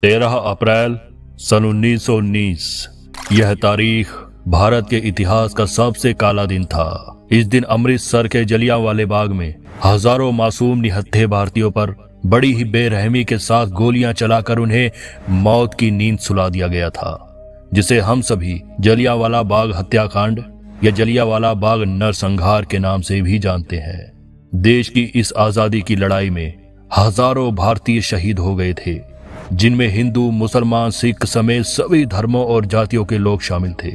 13 अप्रैल सन 1919। यह तारीख भारत के इतिहास का सबसे काला दिन था। इस दिन अमृतसर के जलियांवाले बाग में हजारों मासूम निहत्थे भारतीयों पर बड़ी ही बेरहमी के साथ गोलियां चलाकर उन्हें मौत की नींद सुला दिया गया था, जिसे हम सभी जलियांवाला बाग हत्याकांड या जलियांवाला बाग नरसंहार के नाम से भी जानते हैं। देश की इस आजादी की लड़ाई में हजारों भारतीय शहीद हो गए थे, जिनमें हिंदू, मुसलमान, सिख समेत सभी धर्मों और जातियों के लोग शामिल थे।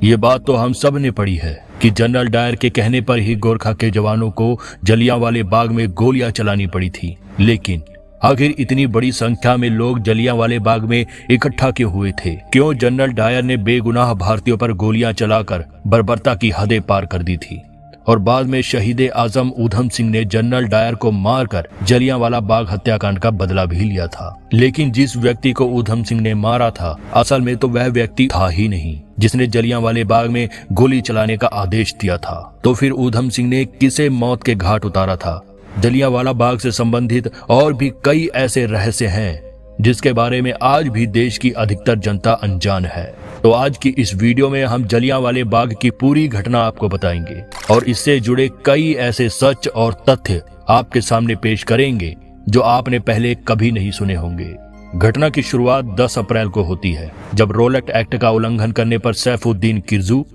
ये बात तो हम सब ने पढ़ी है कि जनरल डायर के कहने पर ही गोरखा के जवानों को जलियांवाले बाग में गोलियां चलानी पड़ी थी। लेकिन आखिर इतनी बड़ी संख्या में लोग जलियांवाले बाग में इकट्ठा क्यों हुए थे? क्यों जनरल डायर ने बेगुनाह भारतीयों पर गोलियां चलाकर बर्बरता की हदें पार कर दी थी? और बाद में शहीद आजम ऊधम सिंह ने जनरल डायर को मारकर जलियांवाला बाग हत्याकांड का बदला भी लिया था। लेकिन जिस व्यक्ति को ऊधम सिंह ने मारा था, असल में तो वह व्यक्ति था ही नहीं जिसने जलियांवाले बाग में गोली चलाने का आदेश दिया था। तो फिर ऊधम सिंह ने किसे मौत के घाट उतारा था? जलियांवाला बाग से संबंधित और भी कई ऐसे रहस्य हैं जिसके बारे में आज भी देश की अधिकतर जनता अनजान है। तो आज की इस वीडियो में हम जलियांवाले बाग की पूरी घटना आपको बताएंगे और इससे जुड़े कई ऐसे सच और तथ्य आपके सामने पेश करेंगे जो आपने पहले कभी नहीं सुने होंगे। घटना की शुरुआत 10 अप्रैल को होती है, जब रोलेट एक्ट का उल्लंघन करने पर सैफुद्दीन किरजू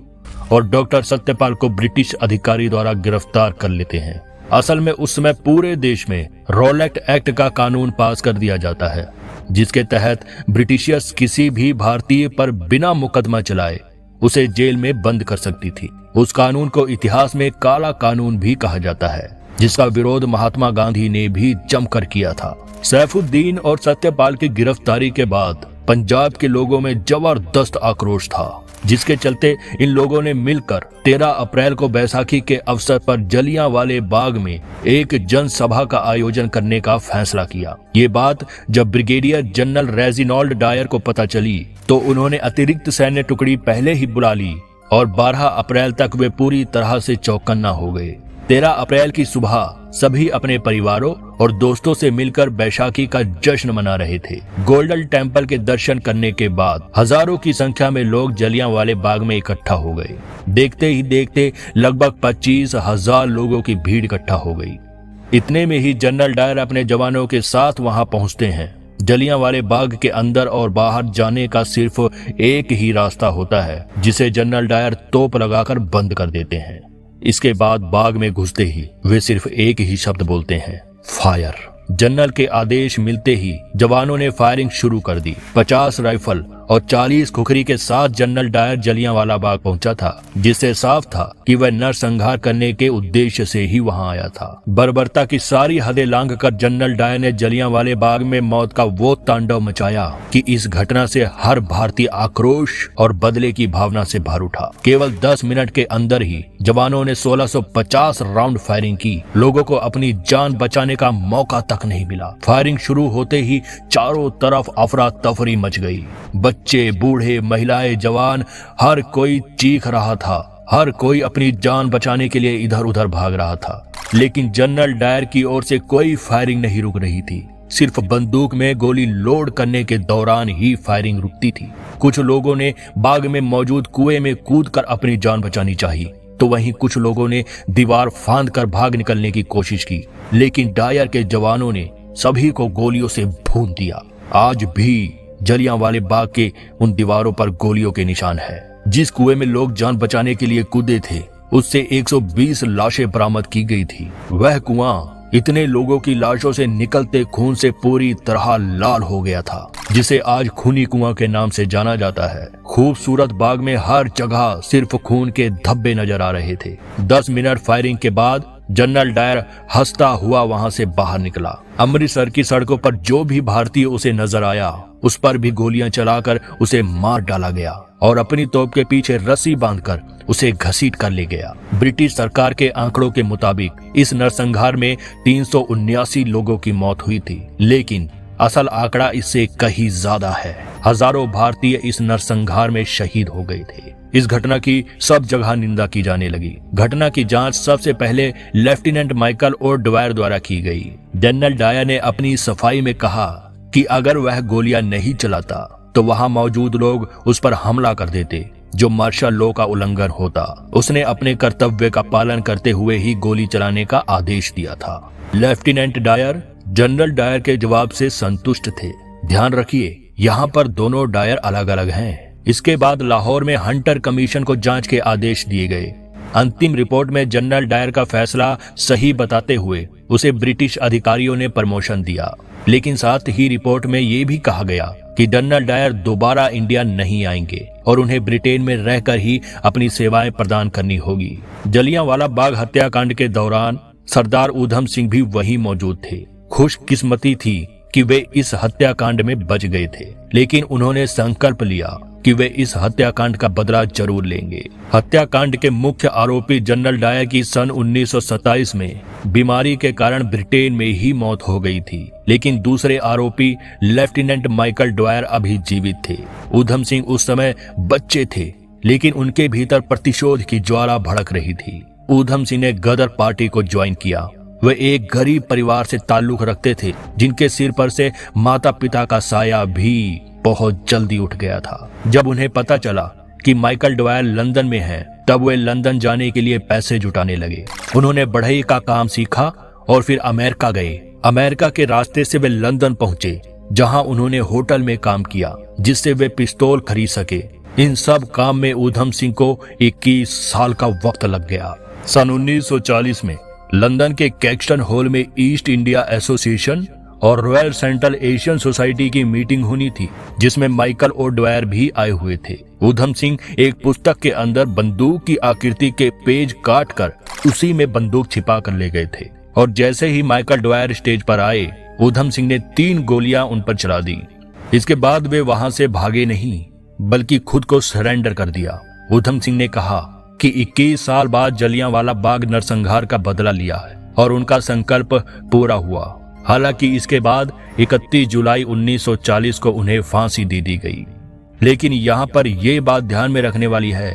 और डॉक्टर सत्यपाल को ब्रिटिश अधिकारी द्वारा गिरफ्तार कर लेते हैं। असल में उस समय पूरे देश में रोलेट एक्ट का कानून पास कर दिया जाता है, जिसके तहत ब्रिटिशियर्स किसी भी भारतीय पर बिना मुकदमा चलाए उसे जेल में बंद कर सकती थी। उस कानून को इतिहास में काला कानून भी कहा जाता है, जिसका विरोध महात्मा गांधी ने भी जमकर किया था। सैफुद्दीन और सत्यपाल की गिरफ्तारी के बाद पंजाब के लोगों में जबरदस्त आक्रोश था, जिसके चलते इन लोगों ने मिलकर 13 अप्रैल को बैसाखी के अवसर पर जलियांवाले बाग में एक जनसभा का आयोजन करने का फैसला किया। ये बात जब ब्रिगेडियर जनरल रेजिनाल्ड डायर को पता चली तो उन्होंने अतिरिक्त सैन्य टुकड़ी पहले ही बुला ली और 12 अप्रैल तक वे पूरी तरह से चौकन्ना हो गए। 13 अप्रैल की सुबह सभी अपने परिवारों और दोस्तों से मिलकर बैसाखी का जश्न मना रहे थे। गोल्डन टेम्पल के दर्शन करने के बाद हजारों की संख्या में लोग जलियांवाले बाग में इकट्ठा हो गए। देखते ही देखते लगभग 25,000 लोगों की भीड़ इकट्ठा हो गई। इतने में ही जनरल डायर अपने जवानों के साथ वहां पहुंचते हैं। जलियांवाले बाग के अंदर और बाहर जाने का सिर्फ एक ही रास्ता होता है, जिसे जनरल डायर तोप लगाकर बंद कर देते हैं। इसके बाद बाग में घुसते ही वे सिर्फ एक ही शब्द बोलते हैं, फायर। जनरल के आदेश मिलते ही जवानों ने फायरिंग शुरू कर दी। 50 राइफल और 40 खुखरी के साथ जनरल डायर जलियांवाला बाग पहुंचा था, जिससे साफ था कि वह नरसंहार करने के उद्देश्य से ही वहां आया था। बर्बरता की सारी हदें लांघकर जनरल डायर ने जलियांवाले बाग में मौत का वो तांडव मचाया कि इस घटना से हर भारतीय आक्रोश और बदले की भावना से भर उठा। केवल 10 मिनट के अंदर ही जवानों ने 1650 राउंड फायरिंग की। लोगों को अपनी जान बचाने का मौका तक नहीं मिला। फायरिंग शुरू होते ही चारों तरफ अफरा तफरी मच गई। बच्चे, बूढ़े, महिलाएं, जवान, हर कोई चीख रहा था। हर कोई अपनी जान बचाने के लिए इधर उधर भाग रहा था। लेकिन जनरल डायर की ओर से कोई फायरिंग नहीं रुक रही थी। सिर्फ बंदूक में गोली लोड करने के दौरान ही फायरिंग रुकती थी। कुछ लोगों ने बाग में मौजूद कुएं में कूदकर अपनी जान बचानी चाहिए, तो वहीं कुछ लोगों ने दीवार फांदकर भाग निकलने की कोशिश की। लेकिन डायर के जवानों ने सभी को गोलियों से भून दिया। आज भी जलियांवाले बाग के उन दीवारों पर गोलियों के निशान है। जिस कुएं में लोग जान बचाने के लिए कूदे थे, उससे 120 लाशें बरामद की गई थी। वह कुआं इतने लोगों की लाशों से निकलते खून से पूरी तरह लाल हो गया था, जिसे आज खूनी कुआं के नाम से जाना जाता है। खूबसूरत बाग में हर जगह सिर्फ खून के धब्बे नजर आ रहे थे। 10 मिनट फायरिंग के बाद जनरल डायर हंसता हुआ वहां से बाहर निकला। अमृतसर की सड़कों पर जो भी भारतीय उसे नजर आया, उस पर भी गोलियां चलाकर उसे मार डाला गया और अपनी तोप के पीछे रस्सी बांधकर उसे घसीट कर ले गया। ब्रिटिश सरकार के आंकड़ों के मुताबिक इस नरसंहार में 379 लोगों की मौत हुई थी, लेकिन असल आंकड़ा इससे कहीं ज्यादा है। हजारों भारतीय इस नरसंहार में शहीद हो गए थे। इस घटना की सब जगह निंदा की जाने लगी। घटना की जांच सबसे पहले लेफ्टिनेंट माइकल और डवायर द्वारा की गई। जनरल डायर ने अपनी सफाई में कहा कि अगर वह गोलियां नहीं चलाता तो वहां मौजूद लोग उस पर हमला कर देते, जो मार्शल लॉ का उल्लंघन होता। उसने अपने कर्तव्य का पालन करते हुए ही गोली चलाने का आदेश दिया था। लेफ्टिनेंट डायर जनरल डायर के जवाब से संतुष्ट थे। ध्यान रखिए, यहाँ पर दोनों डायर अलग अलग हैं। इसके बाद लाहौर में हंटर कमीशन को जांच के आदेश दिए गए। अंतिम रिपोर्ट में जनरल डायर का फैसला सही बताते हुए उसे ब्रिटिश अधिकारियों ने प्रमोशन दिया, लेकिन साथ ही रिपोर्ट में ये भी कहा गया कि जनरल डायर दोबारा इंडिया नहीं आएंगे और उन्हें ब्रिटेन में रहकर ही अपनी सेवाएं प्रदान करनी होगी। जलियांवाला बाग हत्याकांड के दौरान सरदार ऊधम सिंह भी वहीं मौजूद थे। खुशकिस्मती थी कि वे इस हत्याकांड में बच गए थे, लेकिन उन्होंने संकल्प लिया कि वे इस हत्याकांड का बदला जरूर लेंगे। हत्याकांड के मुख्य आरोपी जनरल डायर की सन 1927 में बीमारी के कारण ब्रिटेन में ही मौत हो गई थी, लेकिन दूसरे आरोपी लेफ्टिनेंट माइकल डवायर अभी जीवित थे। ऊधम सिंह उस समय बच्चे थे, लेकिन उनके भीतर प्रतिशोध की ज्वाला भड़क रही थी। ऊधम सिंह ने गदर पार्टी को ज्वाइन किया। वे एक गरीब परिवार से ताल्लुक रखते थे, जिनके सिर पर से माता पिता का साया भी बहुत जल्दी उठ गया था। जब उन्हें पता चला कि माइकल डवायर लंदन में हैं, तब वे लंदन जाने के लिए पैसे जुटाने लगे। उन्होंने बढ़ई का काम सीखा और फिर अमेरिका गए। अमेरिका के रास्ते से वे लंदन पहुंचे, जहां उन्होंने होटल में काम किया, जिससे वे पिस्तौल खरीद सके। इन सब काम में ऊधम सिंह को 21 साल का वक्त लग गया। सन 1940 में लंदन के कैक्सटन हॉल में ईस्ट इंडिया एसोसिएशन और रॉयल सेंट्रल एशियन सोसाइटी की मीटिंग होनी थी, जिसमें माइकल और डवायर भी आए हुए थे। ऊधम सिंह एक पुस्तक के अंदर बंदूक की आकृति के पेज काटकर उसी में बंदूक छिपा कर ले गए थे, और जैसे ही माइकल डवायर स्टेज पर आए, ऊधम सिंह ने 3 गोलियां उन पर चला दी। इसके बाद वे वहां से भागे नहीं, बल्कि खुद को सरेंडर कर दिया। ऊधम सिंह ने कहा कि 21 साल बाद जलियांवाला बाग नरसंहार का बदला लिया है और उनका संकल्प पूरा हुआ। हालांकि इसके बाद 31 जुलाई 1940 को उन्हें फांसी दे दी गई। लेकिन यहाँ पर यह बात ध्यान में रखने वाली है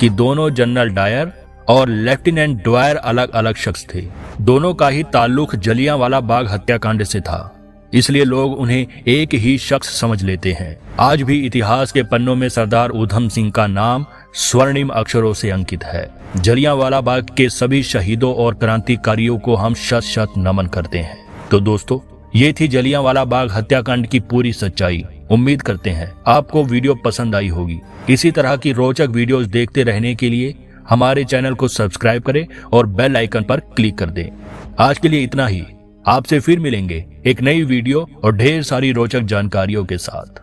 कि दोनों जनरल डायर और लेफ्टिनेंट डवायर अलग अलग शख्स थे। दोनों का ही ताल्लुक जलियांवाला बाग हत्याकांड से था, इसलिए लोग उन्हें एक ही शख्स समझ लेते हैं। आज भी इतिहास के पन्नों में सरदार ऊधम सिंह का नाम स्वर्णिम अक्षरों से अंकित है। जलियांवाला बाग के सभी शहीदों और क्रांतिकारियों को हम शत शत नमन करते हैं। तो दोस्तों, ये थी जलियांवाला बाग हत्याकांड की पूरी सच्चाई। उम्मीद करते हैं आपको वीडियो पसंद आई होगी। इसी तरह की रोचक वीडियोस देखते रहने के लिए हमारे चैनल को सब्सक्राइब करें और बेल आइकन पर क्लिक कर दें। आज के लिए इतना ही। आपसे फिर मिलेंगे एक नई वीडियो और ढेर सारी रोचक जानकारियों के साथ।